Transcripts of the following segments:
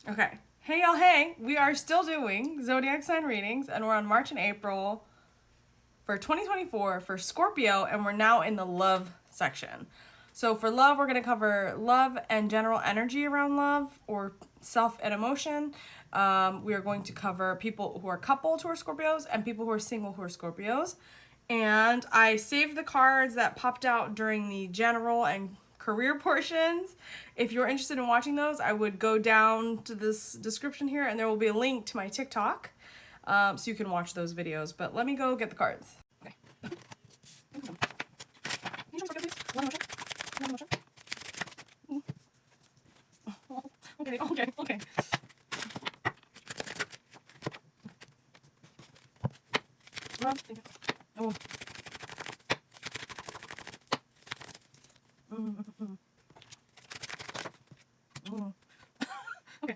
Okay. Hey, y'all. Hey, we are still doing Zodiac sign readings, and we're on March and April for 2024 for Scorpio, and we're now in the love section. So for love, we're going to cover love and general energy around love or self and emotion. We are going to cover people who are coupled who are Scorpios and people who are single who are Scorpios. And I saved the cards that popped out during the general and career portions. If you're interested in watching those, I would go down to this description here and there will be a link to my TikTok so you can watch those videos. But let me go get the cards. Okay. Okay. Oh. Okay.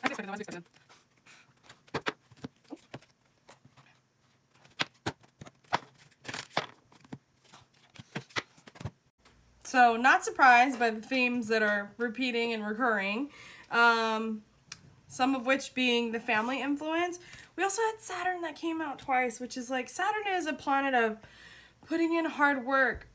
As expected. So, not surprised by the themes that are repeating and recurring, some of which being the family influence. We also had Saturn that came out twice, which is like, Saturn is a planet of putting in hard work,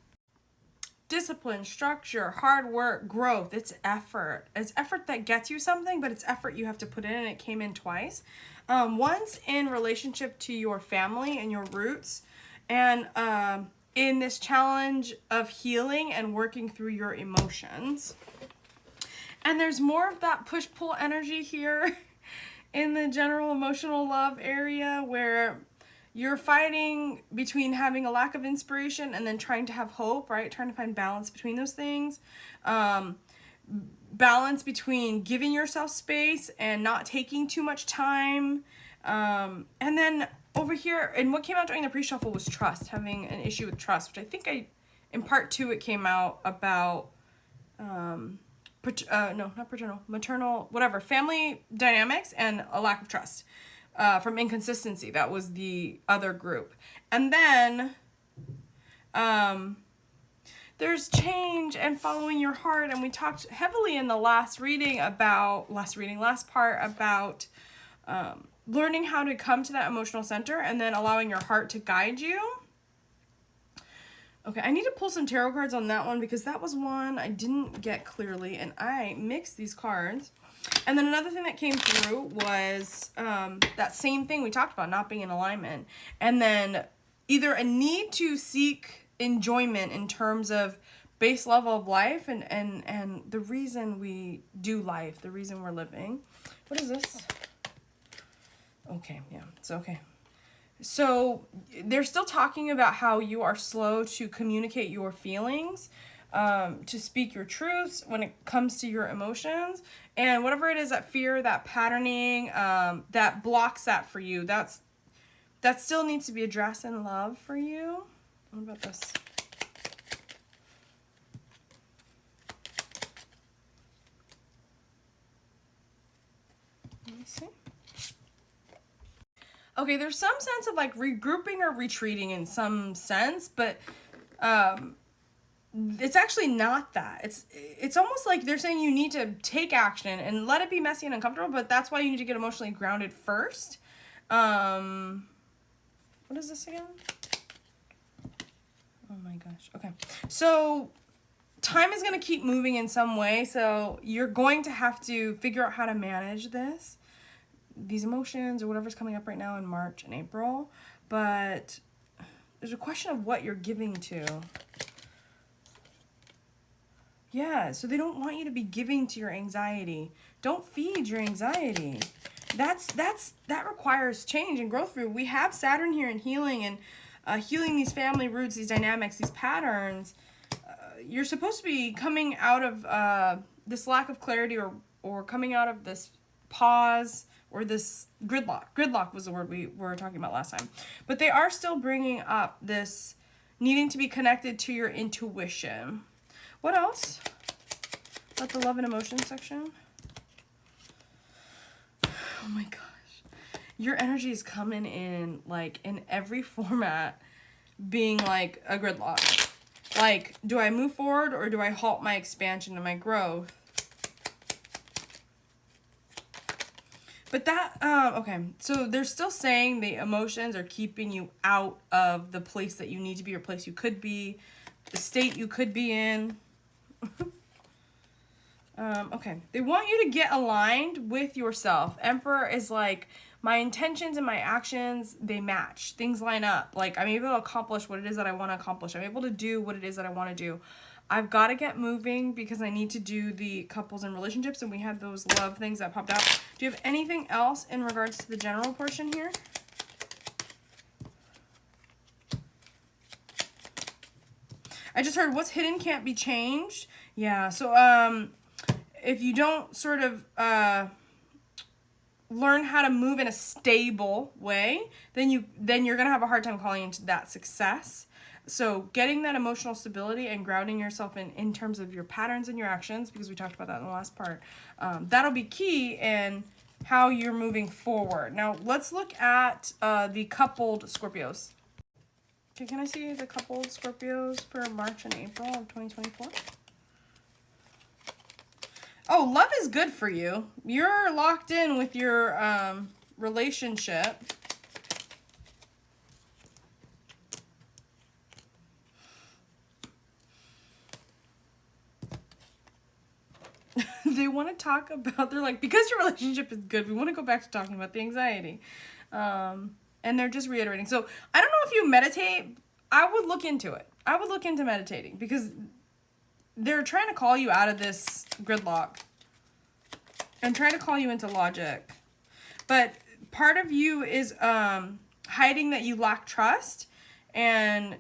discipline, structure, hard work, growth. It's effort. It's effort that gets you something, but it's effort you have to put in, and it came in twice. Once in relationship to your family and your roots, and in this challenge of healing and working through your emotions. And there's more of that push-pull energy here in the general emotional love area where you're fighting between having a lack of inspiration and then trying to have hope, right? Trying to find balance between those things. Balance between giving yourself space and not taking too much time. And then over here, and what came out during the pre-shuffle was trust, having an issue with trust, which I think in part 2, it came out about, maternal, whatever, family dynamics and a lack of trust. From inconsistency. That was the other group. And then there's change and following your heart. And we talked heavily in the last part about learning how to come to that emotional center and then allowing your heart to guide you. Okay, I need to pull some tarot cards on that one because that was one I didn't get clearly, and I mixed these cards. And then another thing that came through was that same thing we talked about, not being in alignment. And then either a need to seek enjoyment in terms of base level of life and the reason we do life, the reason we're living. What is this? Okay, yeah, it's okay. So they're still talking about how you are slow to communicate your feelings, to speak your truths when it comes to your emotions, and whatever it is, that fear, that patterning, that blocks that for you, that still needs to be addressed in love for you. What about this? Let me see. Okay, there's some sense of like regrouping or retreating in some sense, but it's actually not that. It's almost like they're saying you need to take action and let it be messy and uncomfortable, but that's why you need to get emotionally grounded first. What is this again? Oh my gosh. Okay. So time is going to keep moving in some way, so you're going to have to figure out how to manage these emotions or whatever's coming up right now in March and April. But there's a question of what you're giving to. Yeah, so they don't want you to be giving to your anxiety. Don't feed your anxiety. That requires change and growth. We have Saturn here in healing and healing these family roots, these dynamics, these patterns. You're supposed to be coming out of this lack of clarity or coming out of this pause or this gridlock. Gridlock was the word we were talking about last time. But they are still bringing up this needing to be connected to your intuition. What else? About the love and emotion section. Oh my gosh. Your energy is coming in like in every format being like a gridlock. Like, do I move forward or do I halt my expansion and my growth? But that, okay, so they're still saying the emotions are keeping you out of the place that you need to be, or place you could be, the state you could be in. Okay, they want you to get aligned with yourself. Emperor is like, my intentions and my actions, they match. Things line up. Like, I'm able to accomplish what it is that I want to accomplish. I'm able to do what it is that I want to do. I've got to get moving because I need to do the couples and relationships, and we had those love things that popped out. Do you have anything else in regards to the general portion here? I just heard what's hidden can't be changed. Yeah, so if you don't sort of learn how to move in a stable way, then you're gonna have a hard time calling into that success. So getting that emotional stability and grounding yourself in terms of your patterns and your actions, because we talked about that in the last part, that'll be key in how you're moving forward. Now let's look at the coupled Scorpios. Okay, can I see the coupled Scorpios for March and April of 2024? Oh, love is good for you. You're locked in with your relationship. They want to talk about, they're like, because your relationship is good, we want to go back to talking about the anxiety. And they're just reiterating. So I don't know if you meditate. I would look into it. I would look into meditating because they're trying to call you out of this gridlock and try to call you into logic. But part of you is hiding that you lack trust, and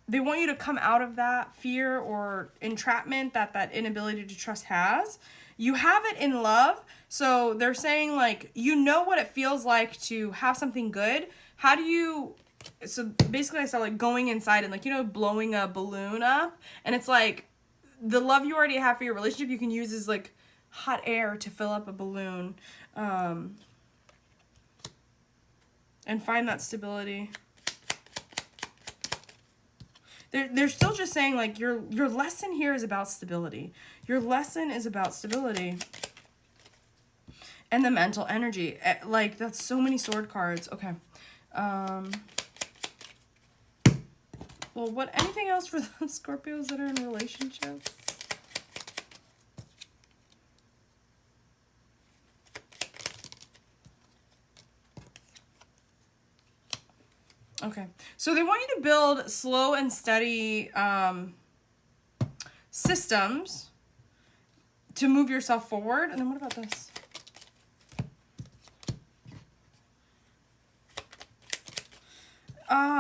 they want you to come out of that fear or entrapment that inability to trust has. You have it in love. So they're saying, like, you know what it feels like to have something good. How do you... So basically I saw, like, going inside and, like, you know, blowing a balloon up. And it's like the love you already have for your relationship you can use as, like, hot air to fill up a balloon. And find that stability. They're still just saying, like, your lesson here is about stability. Your lesson is about stability. And the mental energy. Like, that's so many sword cards. Okay. Well, anything else for the Scorpios that are in relationships? Okay, so they want you to build slow and steady systems to move yourself forward. And then what about this?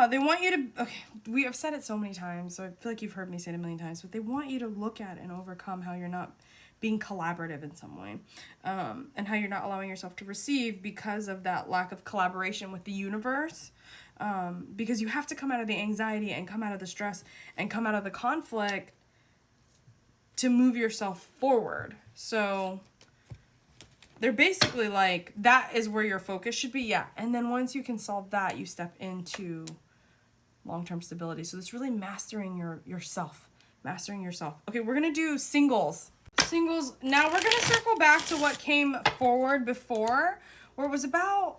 They want you to, okay, we have said it so many times, so I feel like you've heard me say it a million times, but they want you to look at and overcome how you're not being collaborative in some way, and how you're not allowing yourself to receive because of that lack of collaboration with the universe. Because you have to come out of the anxiety and come out of the stress and come out of the conflict to move yourself forward. So they're basically like, that is where your focus should be. Yeah. And then once you can solve that, you step into long-term stability. So it's really mastering yourself, mastering yourself. Okay. We're going to do singles. Now we're going to circle back to what came forward before, where it was about,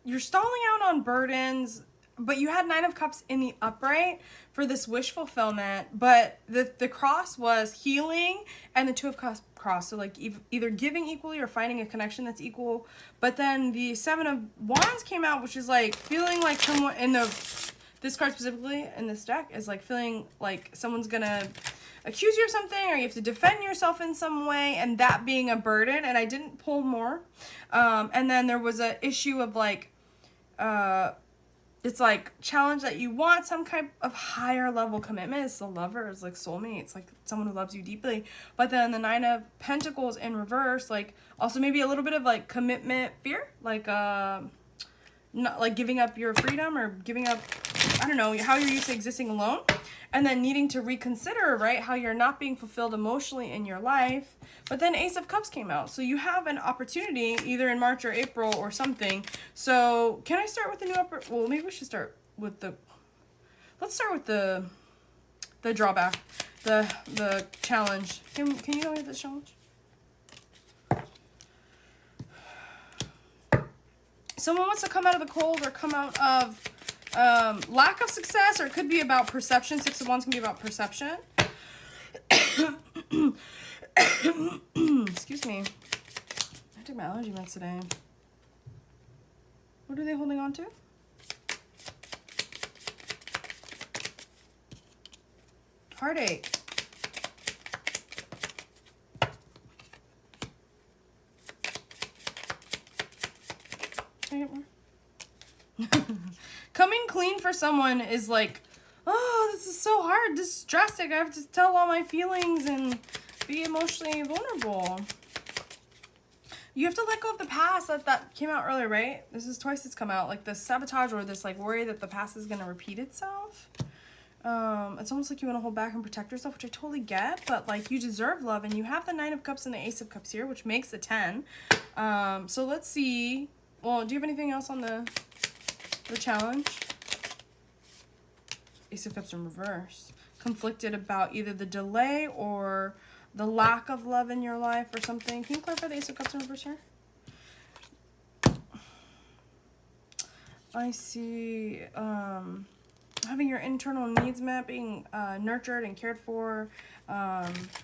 you're stalling out on burdens, but you had 9 of Cups in the upright for this wish fulfillment, but the cross was healing, and the 2 of Cups cross. So like either giving equally or finding a connection that's equal. But then the 7 of Wands came out, which is like feeling like someone this card specifically in this deck is like feeling like someone's gonna accuse you of something, or you have to defend yourself in some way, and that being a burden. And I didn't pull more. And then there was a issue of like, it's like challenge that you want some kind of higher level commitment. It's the lover, it's like soulmate, it's like someone who loves you deeply. But then the 9 of Pentacles in reverse, like also maybe a little bit of like commitment fear, like not like giving up your freedom or giving up, I don't know, how you're used to existing alone, and then needing to reconsider, right, how you're not being fulfilled emotionally in your life. But then Ace of Cups came out. So you have an opportunity either in March or April or something. So can I start with the new well, maybe we should start with let's start with the drawback, the challenge. Can you tell me this challenge? Someone wants to come out of the cold or come out of lack of success, or it could be about perception. 6 of Wands can be about perception. Excuse me. I took my allergy meds today. What are they holding on to? Heartache. Can I get more? Coming clean for someone is like, oh, this is so hard. This is drastic. I have to tell all my feelings and be emotionally vulnerable. You have to let go of the past. That came out earlier, right? This is twice it's come out. Like this sabotage or this like worry that the past is going to repeat itself. It's almost like you want to hold back and protect yourself, which I totally get. But like you deserve love, and you have the 9 of Cups and the Ace of Cups here, which makes a 10. So let's see. Well, do you have anything else on the challenge? Ace of Cups in reverse. Conflicted about either the delay or the lack of love in your life or something. Can you clarify the Ace of Cups in reverse here? I see having your internal needs met, being nurtured and cared for,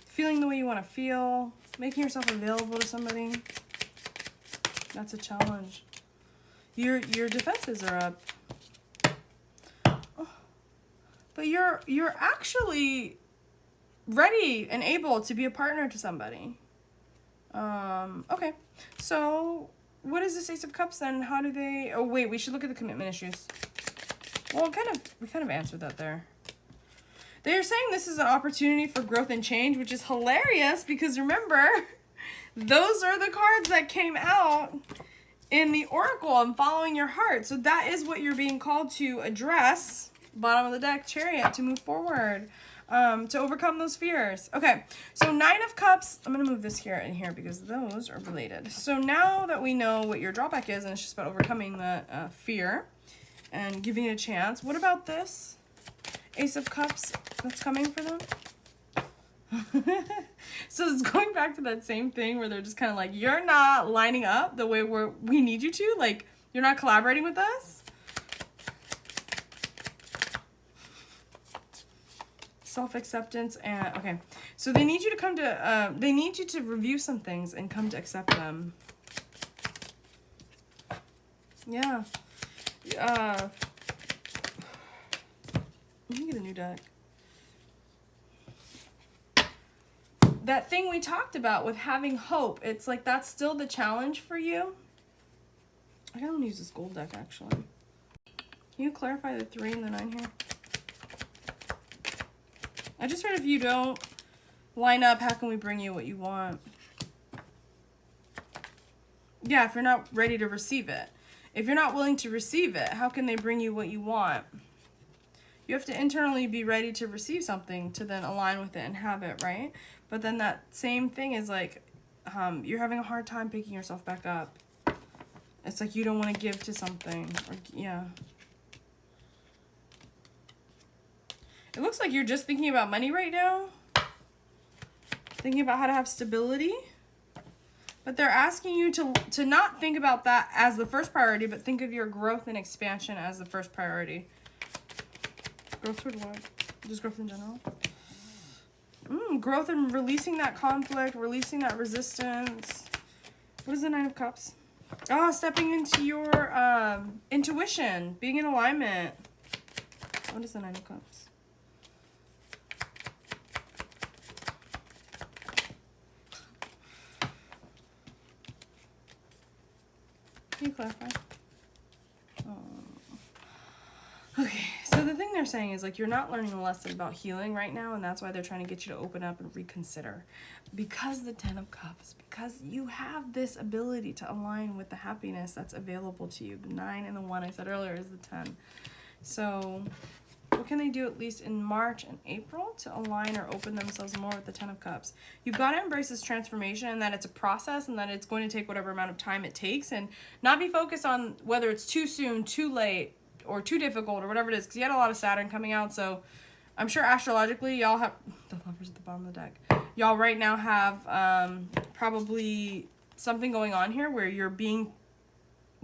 feeling the way you want to feel, making yourself available to somebody. That's a challenge. Your defenses are up. Oh. But you're actually ready and able to be a partner to somebody. Okay. So what is this Ace of Cups then? How do they... Oh, wait. We should look at the commitment issues. Well, we kind of answered that there. They're saying this is an opportunity for growth and change, which is hilarious because remember, those are the cards that came out in the Oracle and following your heart. So that is what you're being called to address. Bottom of the deck, Chariot, to move forward, to overcome those fears. Okay, so 9 of Cups. I'm going to move this here and here because those are related. So now that we know what your drawback is, and it's just about overcoming the fear and giving it a chance, what about this Ace of Cups that's coming for them? So it's going back to that same thing where they're just kind of like, you're not lining up the way we need you to. Like, you're not collaborating with us. Self-acceptance and, okay. So they need you to come to, they need you to review some things and come to accept them. Yeah. Let me get a new deck. That thing we talked about with having hope, it's like that's still the challenge for you. I don't use this gold deck, actually. Can you clarify the 3 and the 9 here? I just heard if you don't line up, how can we bring you what you want? Yeah, if you're not ready to receive it. If you're not willing to receive it, how can they bring you what you want? You have to internally be ready to receive something to then align with it and have it, right? But then that same thing is like, you're having a hard time picking yourself back up. It's like you don't want to give to something. Or, yeah. It looks like you're just thinking about money right now. Thinking about how to have stability. But they're asking you to not think about that as the first priority, but think of your growth and expansion as the first priority. Growth toward what? Just growth in general? Growth and releasing that conflict, releasing that resistance. What is the 9 of Cups? Oh, stepping into your intuition, being in alignment. What is the 9 of Cups? Can you clarify? Okay, so the thing they're saying is like you're not learning a lesson about healing right now, and that's why they're trying to get you to open up and reconsider. Because the 10 of Cups, because you have this ability to align with the happiness that's available to you. The 9 and the 1 I said earlier is the 10. So what can they do at least in March and April to align or open themselves more with the 10 of Cups? You've got to embrace this transformation and that it's a process and that it's going to take whatever amount of time it takes, and not be focused on whether it's too soon, too late, or too difficult or whatever it is, because you had a lot of Saturn coming out. So I'm sure astrologically y'all have the Lovers at the bottom of the deck. Y'all right now have probably something going on here where you're being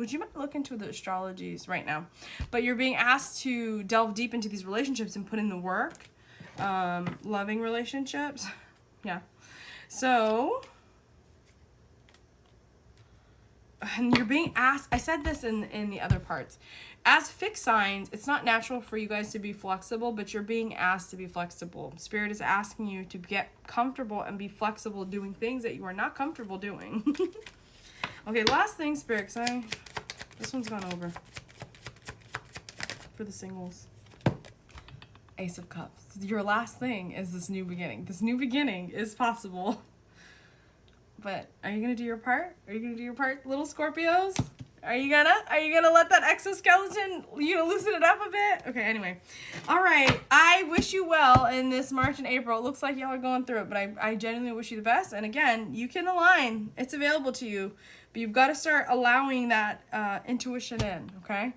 which you might look into the astrologies right now, but you're being asked to delve deep into these relationships and put in the work. Loving relationships. Yeah. So, and you're being asked, I said this in the other parts, as fixed signs, it's not natural for you guys to be flexible, but you're being asked to be flexible. Spirit is asking you to get comfortable and be flexible doing things that you are not comfortable doing. Okay, last thing, Spirit, because this one's gone over for the singles. Ace of Cups. Your last thing is this new beginning. This new beginning is possible. But are you going to do your part? Are you going to do your part, little Scorpios? Are you gonna let that exoskeleton, loosen it up a bit? Okay, anyway. All right. I wish you well in this March and April. It looks like y'all are going through it, but I genuinely wish you the best. And again, you can align. It's available to you. But you've got to start allowing that intuition in, okay?